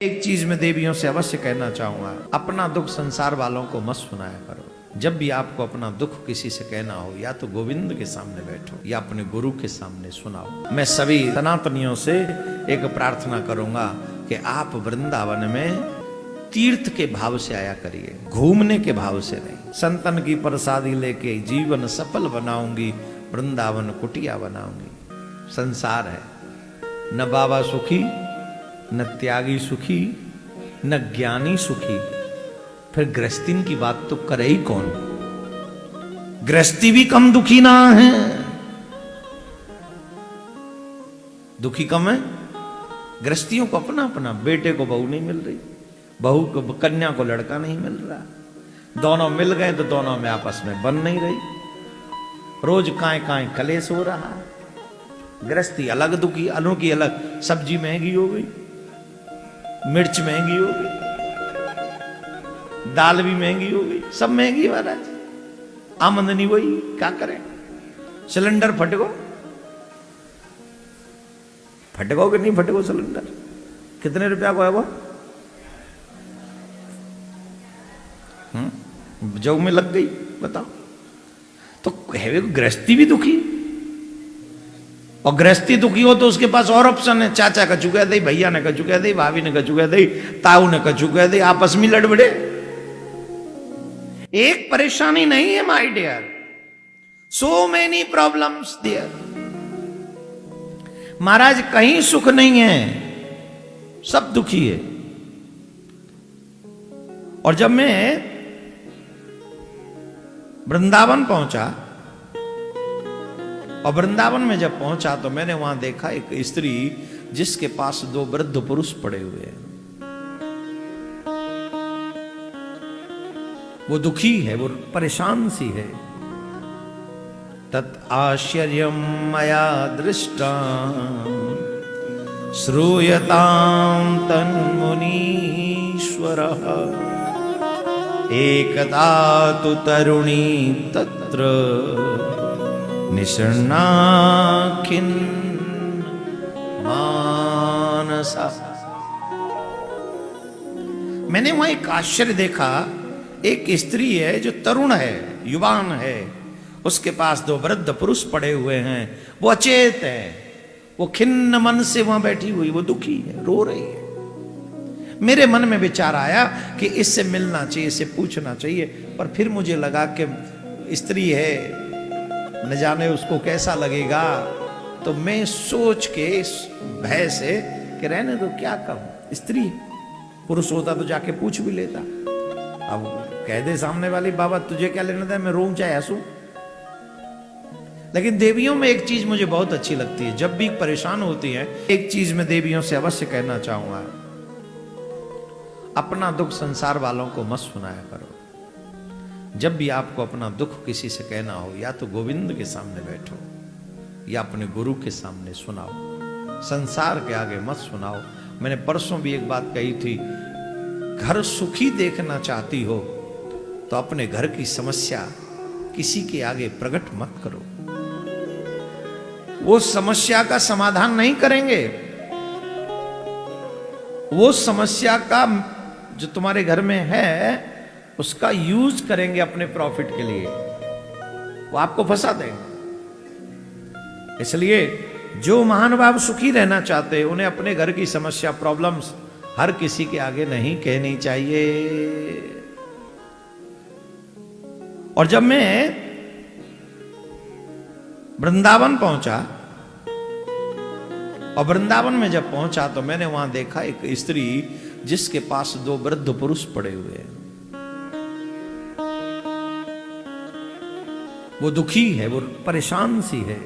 एक चीज मैं देवियों से अवश्य कहना चाहूंगा, अपना दुख संसार वालों को मत सुनाया करो। जब भी आपको अपना दुख किसी से कहना हो, या तो गोविंद के सामने बैठो या अपने गुरु के सामने सुनाओ। मैं सभी सनातनियों से एक प्रार्थना करूंगा कि आप वृंदावन में तीर्थ के भाव से आया करिए, घूमने के भाव से नहीं। संतन की प्रसादी लेके जीवन सफल बनाऊंगी, वृंदावन कुटिया बनाऊंगी। संसार है, न बाबा सुखी, न त्यागी सुखी, न ज्ञानी सुखी। फिर गृहस्थी की बात तो करे ही कौन? गृहस्थी भी कम दुखी ना है, दुखी कम है। गृहस्थियों को अपना अपना, बेटे को बहू नहीं मिल रही, बहू को कन्या को लड़का नहीं मिल रहा, दोनों मिल गए तो दोनों में आपस में बन नहीं रही, रोज काए काए कलेश हो रहा। गृहस्थी अलग दुखी, अनोखी अलग। सब्जी महंगी हो गई, मिर्च महंगी हो गई, दाल भी महंगी हो गई, सब महंगी महाराज। आमदनी वही, क्या करें? सिलेंडर फटको कि नहीं फटको सिलेंडर? कितने रुपया को है वो? जग में लग गई, बताओ। तो है गृहस्थी भी दुखी, और गृहस्थी दुखी हो तो उसके पास और ऑप्शन है। चाचा का चुका दे, भैया ने का चुका दे, भाभी ने का चुका दे, ताऊ ने का चुका दे, आपस में लड़बड़े। एक परेशानी नहीं है my dear, so many problems there. महाराज कहीं सुख नहीं है, सब दुखी है। और जब मैं वृंदावन पहुंचा, और वृंदावन में जब पहुंचा तो मैंने वहां देखा एक स्त्री जिसके पास दो वृद्ध पुरुष पड़े हुए हैं। वो दुखी है, वो परेशान सी है। तत् आश्चर्यम मया दृष्टा श्रूयतां तन्मुनीश्वरः एकदा तु तरुणी तत्र निषण्णाखिन मानसा। मैंने वहां एक आश्चर्य देखा। एक स्त्री है जो तरुण है, युवान है, उसके पास दो वृद्ध पुरुष पड़े हुए हैं। वो अचेत है, वो खिन्न मन से वहां बैठी हुई, वो दुखी है, रो रही है। मेरे मन में विचार आया कि इससे मिलना चाहिए, इससे पूछना चाहिए, पर फिर मुझे लगा कि स्त्री है, न जाने उसको कैसा लगेगा। तो मैं सोच के इस भय से कि रहने दो, क्या कहूं। स्त्री, पुरुष होता तो जाके पूछ भी लेता। अब कह दे सामने वाली, बाबा तुझे क्या लेना था, मैं रोऊं चाहे हंसूं। लेकिन देवियों में एक चीज मुझे बहुत अच्छी लगती है, जब भी परेशान होती है, एक चीज मैं देवियों से अवश्य कहना चाहूंगा, अपना दुख संसार वालों को मत सुनाया करो। जब भी आपको अपना दुख किसी से कहना हो, या तो गोविंद के सामने बैठो या अपने गुरु के सामने सुनाओ। संसार के आगे मत सुनाओ। मैंने परसों भी एक बात कही थी, घर सुखी देखना चाहती हो तो अपने घर की समस्या किसी के आगे प्रकट मत करो। वो समस्या का समाधान नहीं करेंगे, वो समस्या का जो तुम्हारे घर में है उसका यूज करेंगे अपने प्रॉफिट के लिए, वो आपको फंसा देंगे। इसलिए जो महानुभाव सुखी रहना चाहते हैं, उन्हें अपने घर की समस्या, प्रॉब्लम्स हर किसी के आगे नहीं कहनी चाहिए। और जब मैं वृंदावन पहुंचा, और वृंदावन में जब पहुंचा तो मैंने वहां देखा एक स्त्री जिसके पास दो वृद्ध पुरुष पड़े हुए हैं। वो दुखी है, वो परेशान सी है।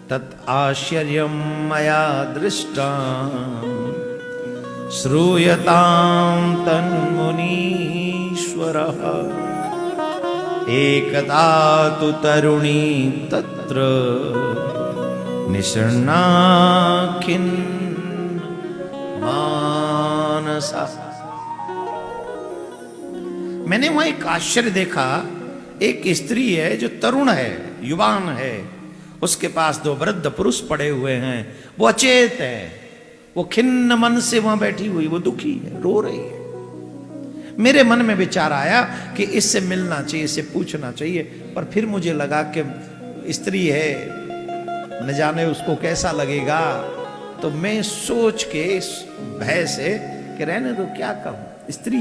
तत् आश्चर्यम मया दृष्टा श्रूयतां तन्मुनीश्वरः एकदा तु तरुणी तत्र निषण्णाखिन मानसा। मैंने वहां एक आश्चर्य देखा। एक स्त्री है जो तरुण है, युवान है, उसके पास दो वृद्ध पुरुष पड़े हुए हैं, वो अचेत है, वो खिन्न मन से वहां बैठी हुई, वो दुखी है, रो रही है। मेरे मन में विचार आया कि इससे मिलना चाहिए, इससे पूछना चाहिए, पर फिर मुझे लगा कि स्त्री है, न जाने उसको कैसा लगेगा। तो मैं सोच के इस भय से कि रहने दो, क्या कहूं, स्त्री,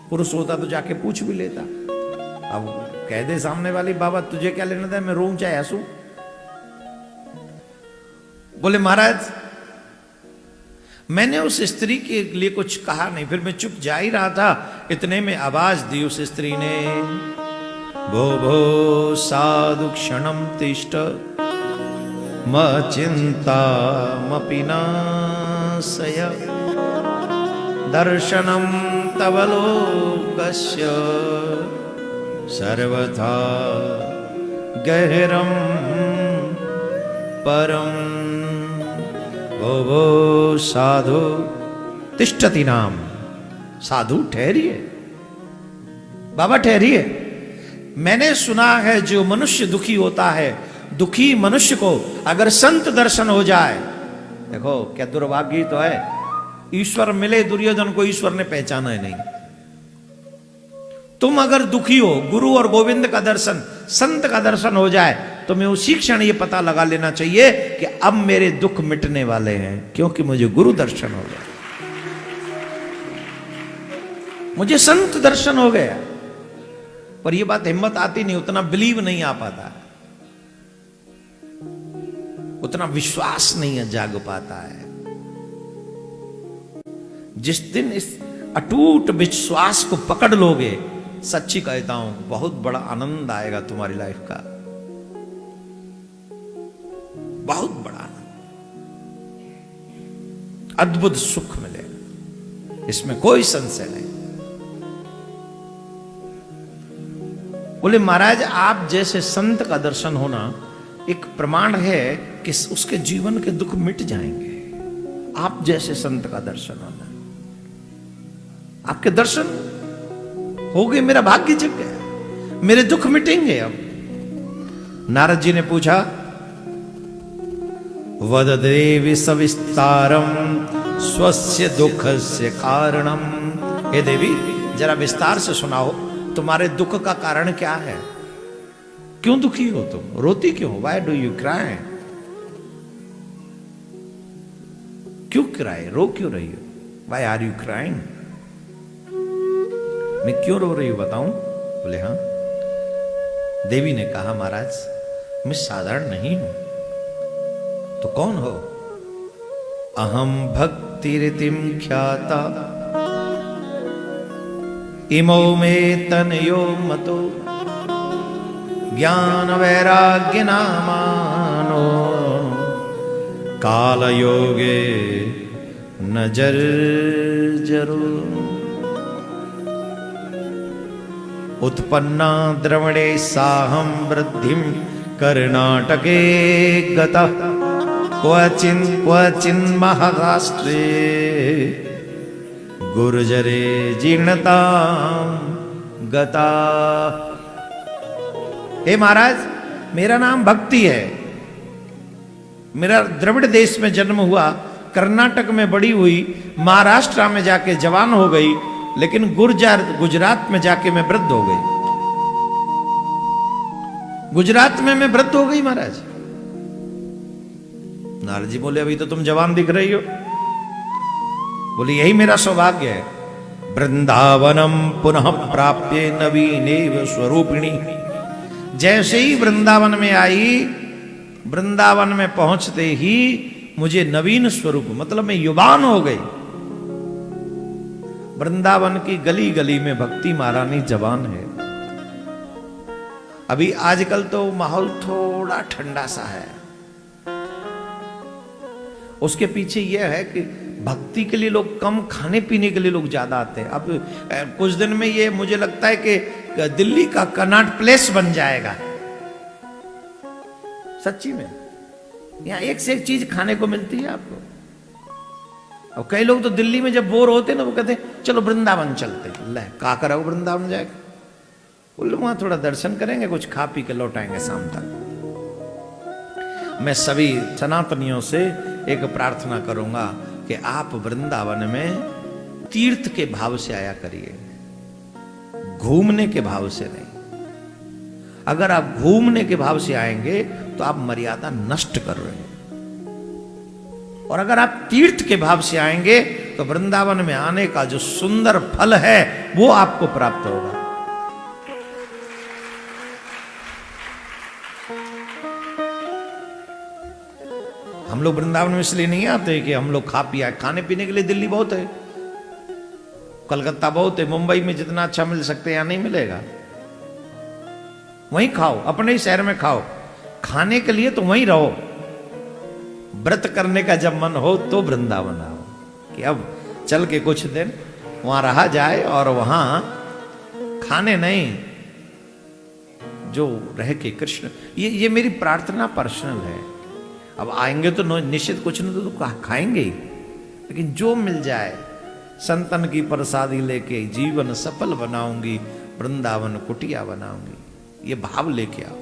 पुरुष होता तो जाके पूछ भी लेता। अब कह दे सामने वाली, बाबा तुझे क्या लेना था, मैं रोऊं चाहे हंसूं। बोले महाराज मैंने उस स्त्री के लिए कुछ कहा नहीं, फिर मैं चुप जा ही रहा था, इतने में आवाज दी उस स्त्री ने, भो भो साधु क्षणम तिष्ठ म चिंता मपि नाशय दर्शनम तव लोकस्य सर्वथा गहरम परम। वो साधु तिष्ठति नाम, साधु ठहरिए, बाबा ठहरिए। मैंने सुना है जो मनुष्य दुखी होता है, दुखी मनुष्य को अगर संत दर्शन हो जाए, देखो क्या दुर्भाग्य तो है, ईश्वर मिले, दुर्योधन को ईश्वर ने पहचाना ही नहीं। तुम अगर दुखी हो, गुरु और गोविंद का दर्शन, संत का दर्शन हो जाए, तो मैं उसी क्षण ये पता लगा लेना चाहिए कि अब मेरे दुख मिटने वाले हैं, क्योंकि मुझे गुरु दर्शन हो गया, मुझे संत दर्शन हो गया। पर ये बात हिम्मत आती नहीं, उतना बिलीव नहीं आ पाता, उतना विश्वास नहीं जाग पाता है। जिस दिन इस अटूट विश्वास को पकड़ लोगे, सच्ची कहता हूं बहुत बड़ा आनंद आएगा तुम्हारी लाइफ का, बहुत बड़ा आनंद, अद्भुत सुख मिलेगा, इसमें कोई संशय नहीं। बोले महाराज आप जैसे संत का दर्शन होना एक प्रमाण है कि उसके जीवन के दुख मिट जाएंगे। आप जैसे संत का दर्शन होना, आपके दर्शन हो गए, मेरा भाग्य जग गया, मेरे दुख मिटेंगे। अब नारद जी ने पूछा, वद देवी सविस्तारम स्वस्य दुखस्य कारणम। हे देवी जरा विस्तार से सुनाओ, तुम्हारे दुख का कारण क्या है, क्यों दुखी हो तुम, रोती क्यों, वाई डू यू क्राई, क्यों क्राई, रो क्यों रही हो, वाई आर यू क्राइंग, मैं क्यों रो रही हूं बताऊं। बोले हाँ। देवी ने कहा महाराज मैं साधारण नहीं हूं। तो कौन हो। अहम भक्ति रीतिम ख्याता इमो में तनयो मतो ज्ञान वैराग्य नामानो काल योगे नजर जरूर उत्पन्ना द्रवणे साहम वृद्धिम कर्नाटके गतः क्वचिन महाराष्ट्रे गुर्जरे जीर्णता गता। हे महाराज मेरा नाम भक्ति है, मेरा द्रविड़ देश में जन्म हुआ, कर्नाटक में बड़ी हुई, महाराष्ट्र में जाके जवान हो गई, लेकिन गुजरात में जाके मैं वृद्ध हो गई। गुजरात में मैं वृद्ध हो गई महाराज। नारद जी बोले अभी तो तुम जवान दिख रही हो। बोले यही मेरा सौभाग्य है। वृंदावनम पुनः प्राप्य नवीनेव स्वरूपिणी। जैसे ही वृंदावन में आई, वृंदावन में पहुंचते ही मुझे नवीन स्वरूप, मतलब मैं युवान हो गई। वृंदावन की गली गली में भक्ति महारानी जवान है। अभी आजकल तो माहौल थोड़ा ठंडा सा है, उसके पीछे यह है कि भक्ति के लिए लोग कम, खाने पीने के लिए लोग ज्यादा आते हैं। अब कुछ दिन में ये मुझे लगता है कि दिल्ली का कनॉट प्लेस बन जाएगा। सच्ची में यहां एक से एक चीज खाने को मिलती है आपको। और कई लोग तो दिल्ली में जब बोर होते ना, वो कहते चलो वृंदावन चलते। ले का करा वृंदावन जाएगा, बोले वहां थोड़ा दर्शन करेंगे, कुछ खा पी के लौटाएंगे शाम तक। मैं सभी सनातनियों से एक प्रार्थना करूंगा कि आप वृंदावन में तीर्थ के भाव से आया करिए, घूमने के भाव से नहीं। अगर आप घूमने के भाव से आएंगे तो आप मर्यादा नष्ट कर रहे हैं, और अगर आप तीर्थ के भाव से आएंगे तो वृंदावन में आने का जो सुंदर फल है वो आपको प्राप्त होगा। हम लोग वृंदावन में इसलिए नहीं आते कि हम लोग खा पिया, खाने पीने के लिए दिल्ली बहुत है, कलकत्ता बहुत है, मुंबई में जितना अच्छा मिल सकते हैं यहाँ नहीं मिलेगा। वहीं खाओ, अपने ही शहर में खाओ, खाने के लिए तो वहीं रहो। व्रत करने का जब मन हो तो वृंदावन आओ, कि अब चल के कुछ दिन वहां रहा जाए और वहां खाने नहीं, जो रह के कृष्ण, ये मेरी प्रार्थना पर्सनल है। अब आएंगे तो निश्चित कुछ न तो खाएंगे ही, लेकिन जो मिल जाए संतन की प्रसादी लेके जीवन सफल बनाऊंगी, वृंदावन कुटिया बनाऊंगी, ये भाव लेके आओ।